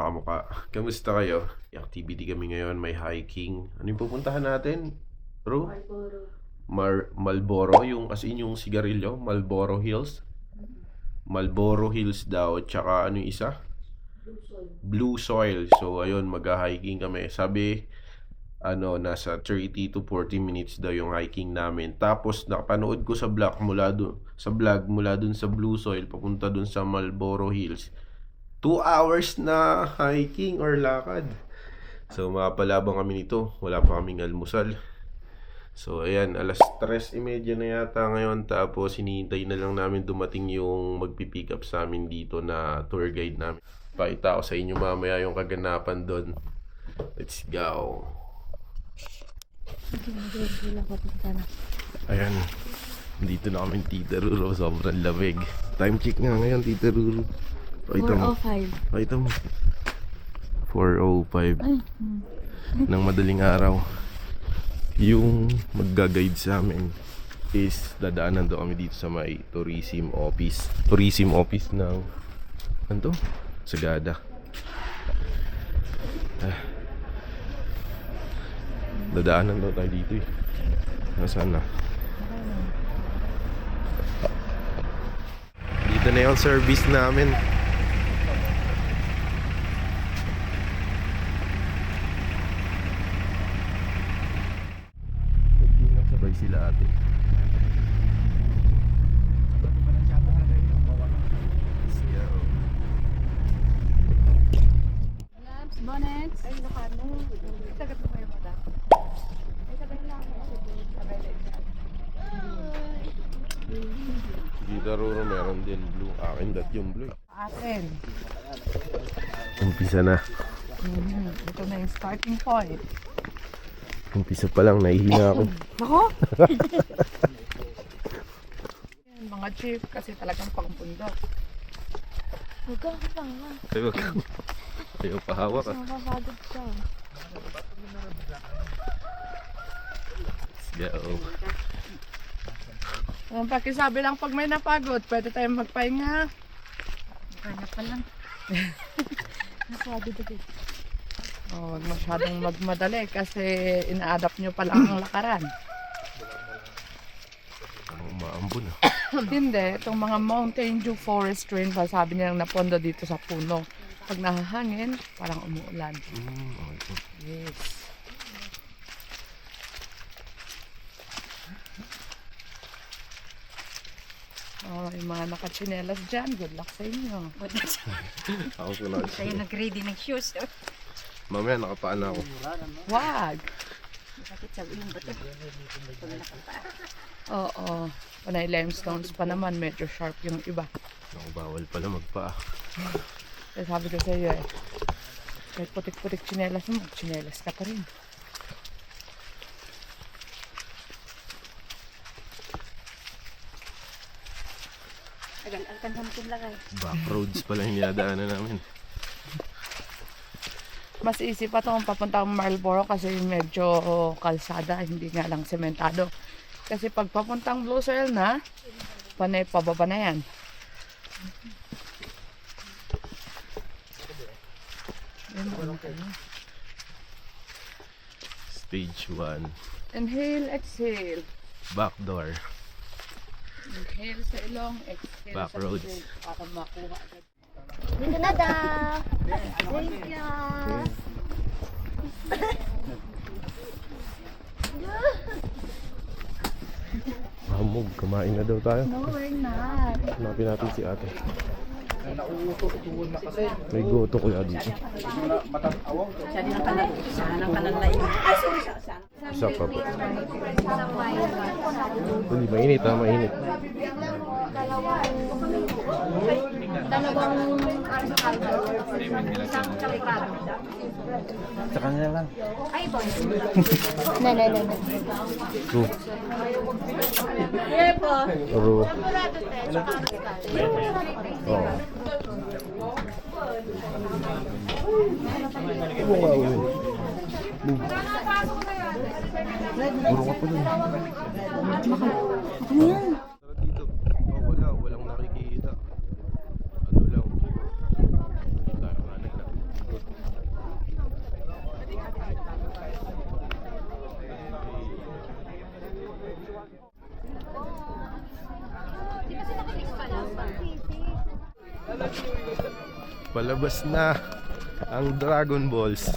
kamuka. Kamusta kayo? May activity kami ngayon, may hiking. Ano yung pupuntahan natin? Bro? Marlboro, yung as in yung sigarilyo, Marlboro Hills. Marlboro Hills daw, tsaka ano yung isa? Blue Soil. So ayun, mag-hiking kami. Sabi, nasa 30 to 40 minutes daw yung hiking namin. Tapos nakapanood ko sa vlog mula dun sa Blue Soil papunta dun sa Marlboro Hills. 2 hours na hiking or lakad. So mapalabang kami nito. Wala pa kaming almusal. So ayan, alas 3:30 na yata ngayon. Tapos hinihintay na lang namin dumating yung magpipick up sa amin dito na tour guide namin. Pakita ko sa inyo mamaya yung kaganapan doon. Let's go. Ayan, dito na kami Tita Ruro. Sobrang lamig. Time check nga ngayon Tita Ruro. 4:05. Pakita mo 4:05 ng madaling araw. Yung magga-guide sa amin is dadaanan daw kami dito sa may tourism office ng ano to? Sagada. Dadaanan daw tayo dito eh. Nasaan na? Dito na yung service namin. Sabay sila ate. Lamps, bonnets. Ay, nakano. Tagat mo kayo mata. Ay, sabay lang. Sabay lang. Dito Ruro meron din blue. Akin dat yung blue. Atin. Umpisa na. Ito na yung starting point. Umpisa pa lang, nahihina ako. Ako? Mga chief kasi talagang pangpundok. Huwag kang kapanga. Ayaw pahawak ka. Nakakagod ka. Let's go. Ang pakisabi lang pag may napagod, pwede tayong magpahinga. Hanap pa lang. Nasabi dito. Huwag masyadong magmadali kasi ina-adapt nyo pa lang ang lakaran. Ang maambon ah. Hindi, itong mga Mountain Dew Forest Train, sabi nilang napondo dito sa puno. Pag nahahangin, parang umuulan. Okay po. Yes. Oh, yung mga nakachinelas dyan, good luck sa inyo. Ako po na. Tayo nag-ready ng shoes. Mamaya nakapaan ako. Wag! Sakit sa ilong ba ito? Pag nakapaa. Oo. Panay limestones pa naman, medyo sharp yung iba. Ako bawal pala magpaa. Kaya sabi ko sa iyo eh, kahit putik-putik chinelas mo, chinelas ka pa rin. Agal-alkan sa mutin lagay. Back roads pala yung dinadaanan namin. Mas easy pa itong papuntang Marlboro kasi medyo kalsada, hindi nga lang sementado. Kasi pag papuntang Blue Soil na, panay pababa na yan. Stage 1. Inhale, exhale. Back door. Inhale sa ilong, exhale Back sa roads. bibig para makuha agad. Dito na da! Thank you! Hamog, kumain na daw tayo. No, we're not. Hanapin natin si ate. May goto kuya dito. Isa pa po. Hindi, mainit ha, mainit. Dalawang isang kalikado. Sa kanila lang. Ay, boy. No. True. Yepo. True. Oo. Oo nga, uwi. Puro ka pa dun. Ano yan? Dito. Oh, walang nakikita. Ano lang. Tayo nga na. Palabas na ang Dragon Balls.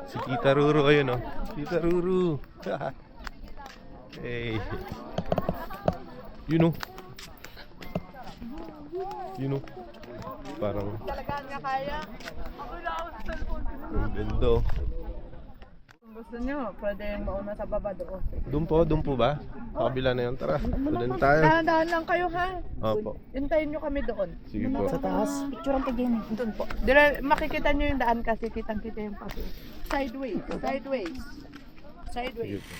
Si Tita Ruru, ayun oh. Tita Ruru. Hey. You know. Parang Talagaan nga kaya. ang ganda oh. Kung gusto nyo, pwede mauna sa baba doon. Doon po ba? Kabila na yun, tara. Doon tayo. Dahan-dahan lang kayo ha. Opo. Hintayin nyo kami doon. Sige po. Sa taas. Picture ang kagyan eh. Doon po. Makikita nyo yung daan kasi kitang-kita yung paso. Sideways. Sige po.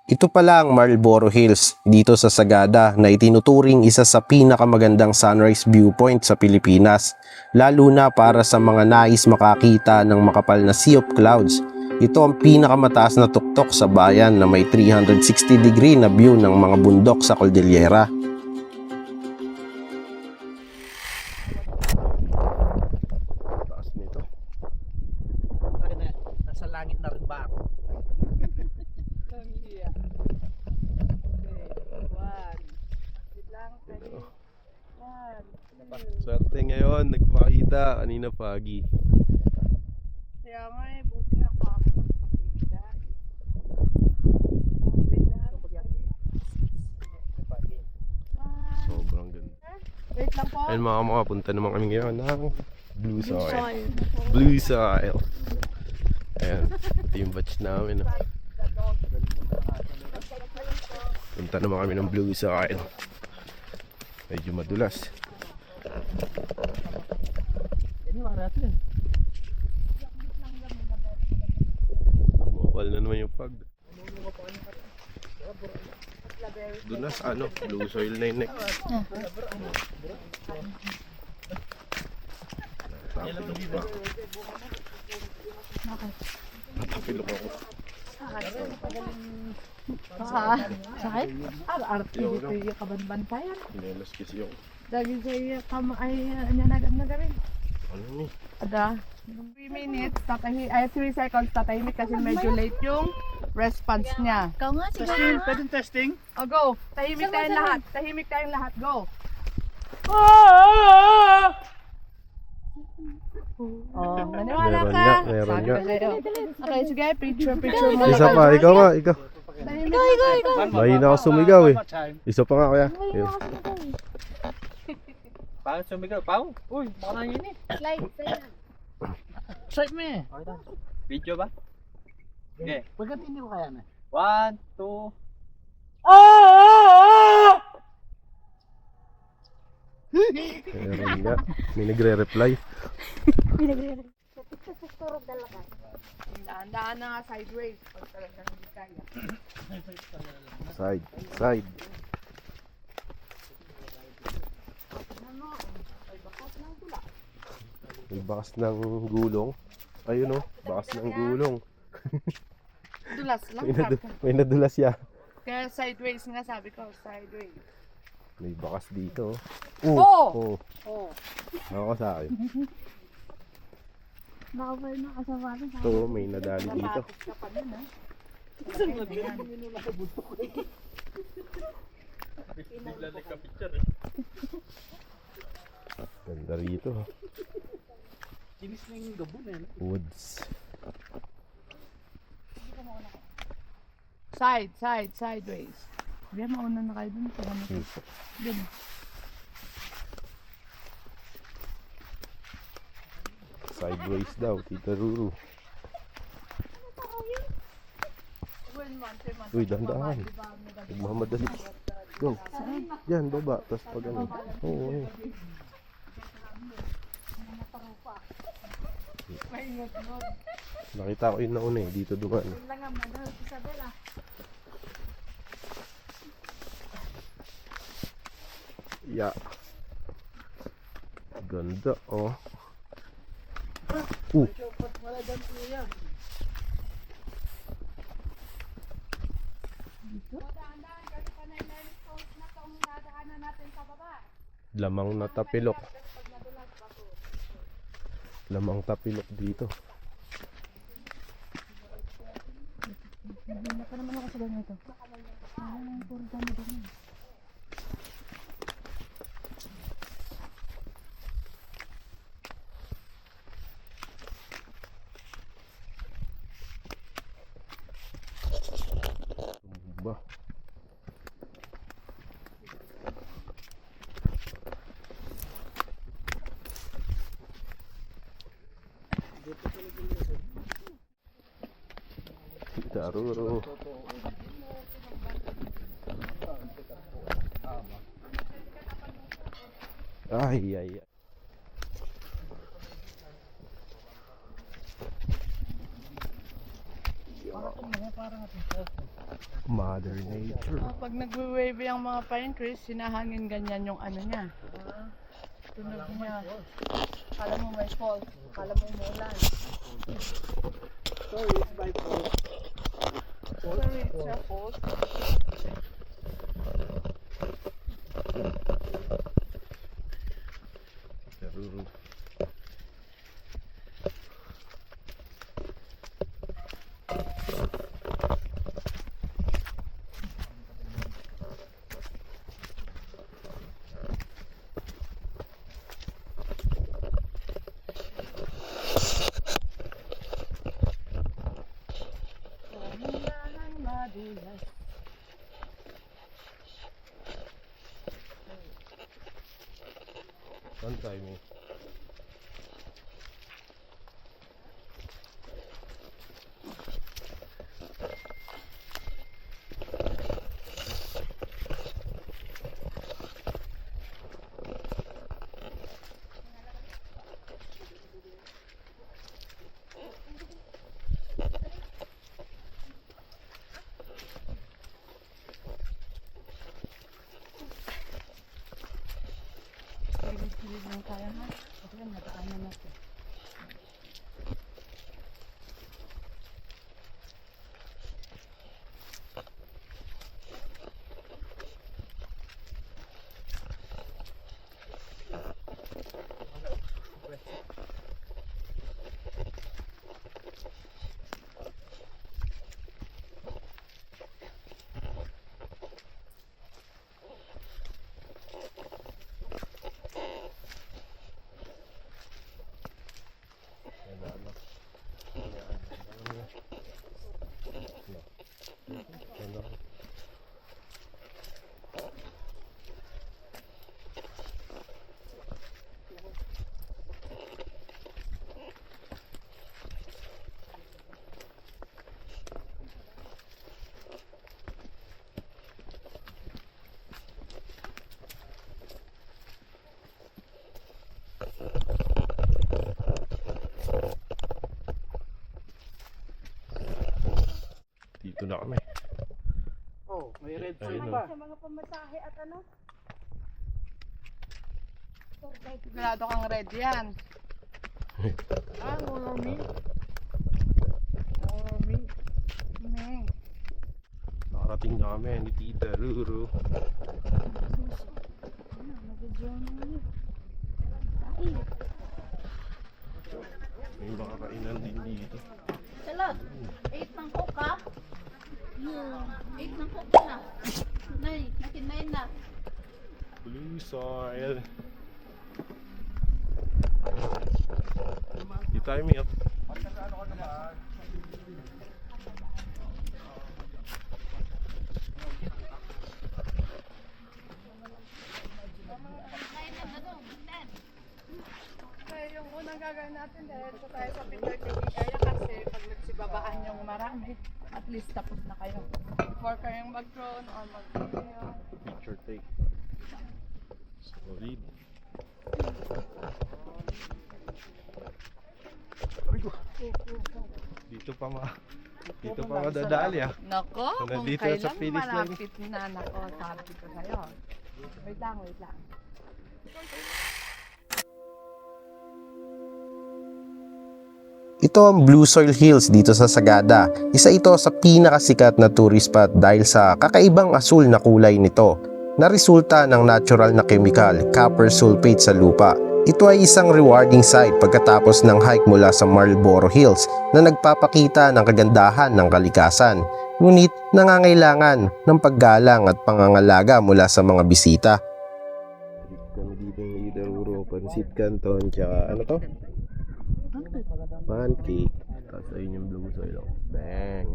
Ito pala ang Marlboro Hills dito sa Sagada na itinuturing isa sa pinakamagandang sunrise viewpoint sa Pilipinas, lalo na para sa mga nais makakita ng makapal na sea of clouds. Ito ang pinakamataas na tuktok sa bayan na may 360-degree na view ng mga bundok sa Cordillera. Taas nito. Nasa langit na rin ba ako? Swerte ngayon, nagpakita kanina pagi. Kaya nga eh, buti na pa ako nagpakita. Sobrang ganda. Wait lang po. Ayun mga kamukha, punta naman kami ngayon ng Blue Soil. Blue Soil. Ayan, ito yung batch namin. Oh. Punta naman kami ng Blue Soil. Medyo madulas. Mawal na naman yung pag. Doon na sa ano, Blue Soil na yung next. Tapos pa. Natapilok ako. Sakit? Arte dito yung kabanbantayan. Pinelas kasi yung Dagi sa iyo, ay nanagad rin. ano ni? Ada, 3 minutes, 3 seconds tatahimik kasi medyo late yung response niya. Ikaw nga, sige. Pwedeng testing? Oh, go! Tahimik tayong lahat. Tahimik tayong lahat. Go! Oh, naniwala Meron ka. nga, meron Sabi nga. ko sa'yo. Okay, sige, picture mo. Isa pa, ikaw nga, ikaw. Tahimik. Mahina ako sumigaw eh. Isa pa nga kaya. Ayun. Paano sumigaw? Pao? Uy, baka nangin eh. Slide, Strike mo eh. Video ba? Okay. Pagkatindi ko kaya na. 1, 2. Meron nga. May nagre-reply. Daan-daan na nga sideways. Pag talagang hindi kaya. Side, side. May bakas ng gulong. Ayun oh, bakas ng gulong. Dulas lang. May nadulas ya. Kaya sideways nga sabi ko, sideways. May bakas dito. Oh! Oh! Ako sa akin. Baka pa rin nakasama rin. Ito, may nadali dito. Napatos ka pa nun, ha? Ganda rito. Ha. Kinis na yung gabon eh. Woods. Sideways. Diyan, mauna na kayo dun. Dun. Sideways daw, Tita Ruru. Uy, dandahan. Nagmamadali. Go. Yan, baba. Tapos pag ano. Oo. Oo. Nakita ko yun nauna eh. Dito dumaan. Yeah. Ganda, oh. Lamang na tapilok. Lamang tapilok dito. Ba? Daruro. Ay, ay, ay. Mother Nature. Pag nagwe-wave ang mga pine trees, sinahangin ganyan yung ano niya. Tunog niya. Kala mo may fall. Kala mo umulan. Sorry, it's a fall. Daruro. One time eh. Silid lang tayo ha. Kasi lang nadaanan natin. Dito na kami. Oh, may red Ayun, sign oh. ba? Sa mga pamasahe at ano? Sigurado kang red yan. Ngolo me. Meng. Nakarating na kami ni Tita Ruru. May mga kainan din dito. Salot, 8 ng coke ha? 8 ng coke na. Nay, nakin 9 na. Blue soil. Di tayo miyap. Kaya yung unang gagawin natin dahil sa tayo sa Peter TV area kasi pag nagsibabaan yung marami, at least tapos na kayo. Before kayong mag-drone or mag-video. picture take. Solid. Dito pa madadali ah. Nako, kung Nandito na sa kailan finish line. malapit na, nako, sabi ko sa'yo. Wait lang, wait lang. Ito ang Blue Soil Hills dito sa Sagada. Isa ito sa pinakasikat na tourist spot dahil sa kakaibang asul na kulay nito na resulta ng natural na chemical, copper sulfate sa lupa. Ito ay isang rewarding sight pagkatapos ng hike mula sa Marlboro Hills na nagpapakita ng kagandahan ng kalikasan. Ngunit nangangailangan ng paggalang at pangangalaga mula sa mga bisita. Kami dito yung Idaruro, Pansit Canton, tsaka ano to? Pancake. Tapos ayun yung blue soil. Bang!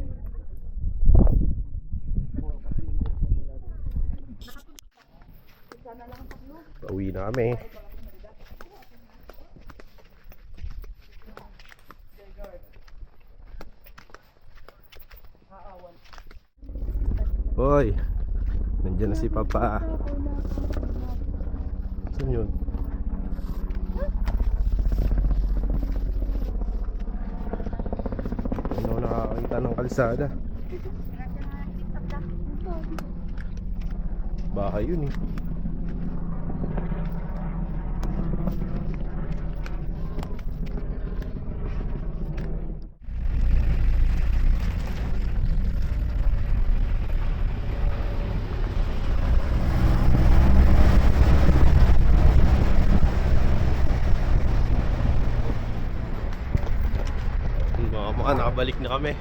Pauwi na kami. Hoy! Nandiyan na si Papa. Saan yun? Ano nakakita ng kalsada? Baka yun eh. Mukhang nakabalik na kami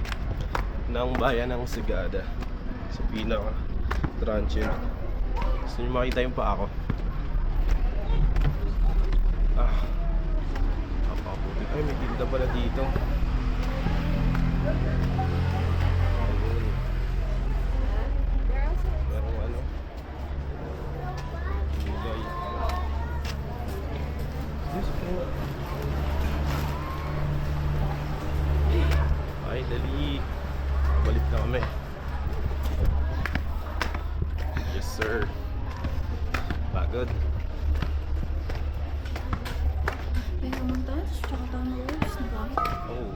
ng bayan ng Sagada sa pinaka transient. Gusto nyo makita yung paa ko? Napaputi. Ay, may tinda pala dito. Ayun. Merong ano? Bigay. Diyos ko. Ay, dali. Balik na kami. Yes, sir. Pagod. May montage, tsaka downloads, di ba? Oh.